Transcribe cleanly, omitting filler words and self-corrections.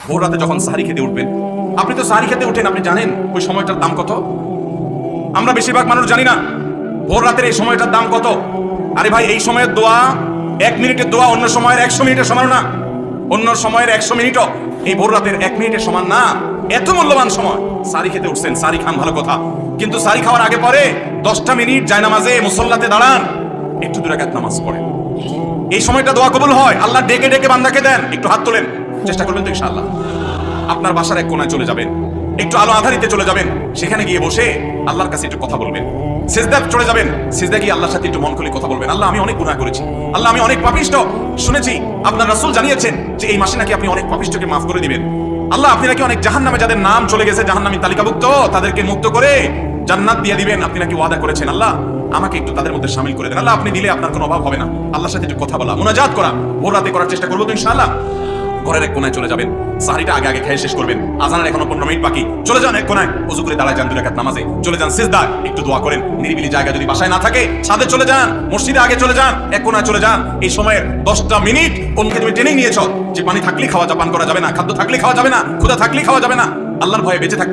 ভোর রাতে যখন সাহারি খেতে উঠবেন, আপনি তো সাহারি খেতে উঠেন, আপনি জানেন ওই সময়টার দাম কত? আমরা বেশিরভাগ মানুষ জানি না ভোর রাতের এই সময়টার দাম কত। আরে ভাই, এই সময়ের দোয়া 1 মিনিটের দোয়া অন্য সময়ের 100 মিনিটের সমান না। অন্য সময়ের 100 মিনিটও এই ভোর রাতের 1 মিনিটের সমান না। এত মূল্যবান সময়। সাহারি খেতে উঠছেন, সাহারি খান, ভালো কথা, কিন্তু সাহারি খাওয়ার আগে পরে 10টা মিনিট জায়নামাজে মুসল্লাতে দাঁড়ান, একটু 2 রাকাত নামাজ পড়েন। এই সময়টা দোয়া কবুল হয়। আল্লাহ ডেকে ডেকে বান্দাকে দেন। একটু হাত তোলেন, চেষ্টা করবেন তো ইনশাআল্লাহ। আপনার বাসার এক কোনায় চলে যাবেন, একটু আলো আধারিতে চলে যাবেন, সেখানে গিয়ে বসে আল্লাহর কাছে একটু কথা বলবেন। সিজদা চলে যাবেন, সিজদা গিয়ে আল্লাহর সাথে একটু মন খুলে কথা বলবেন। আল্লাহ, আমি অনেক গুনাহ করেছি, আল্লাহ আমি অনেক পাপিষ্ঠ। শুনেছি আপনার রাসূল জানিয়েছেন যে এই মাসে নাকি আপনি অনেক পাপিষ্ঠকে মাফ করে দিবেন। আল্লাহ, আপনি নাকি অনেক জাহান্নামে যাদের নাম চলে গেছে জাহান্নামী তালিকাভুক্ত, তাদেরকে মুক্ত করে জান্নাত দিয়ে দিবেন। আপনি নাকি ওয়াদা করেছেন, আল্লাহ আমাকে একটু তাদের মধ্যে শামিল করে দেন। আল্লাহ, আপনি দিলে আপনার কোনো অভাব হবে না। আল্লাহর সাথে একটু কথা বলা, মুনাজাত করা, ভোর রাতে করার চেষ্টা করবো তো ইনশাআল্লাহ। ঘরের এক কোনায় চলে যাবেন, সাহারিটা আগে আগে খেয়ে শেষ করবেন, আজানের এখনো 15 মিনিট বাকি। চলে যান এক কোনায়, ওযু করে দাঁড়ায় যান 2 রাকাত নামাজে, চলে যান সিজদায়, একটু দোয়া করেন। নিরিবিলি জায়গা যদি বাসায় না থাকে, ছাদে চলে যান, মসজিদে আগে চলে যান, এক কোনায় চলে যান। এই সময়ের 10টা মিনিট কোনকে তুমি ট্রেনিং নিয়েছো যে পানি থাকলেই খাওয়া পান করা যাবে না, খাদ্য থাকলেই খাওয়া যাবে না, ক্ষুধা থাকলেই খাওয়া যাবে না, আল্লাহর ভয়ে বেঁচে থাকতে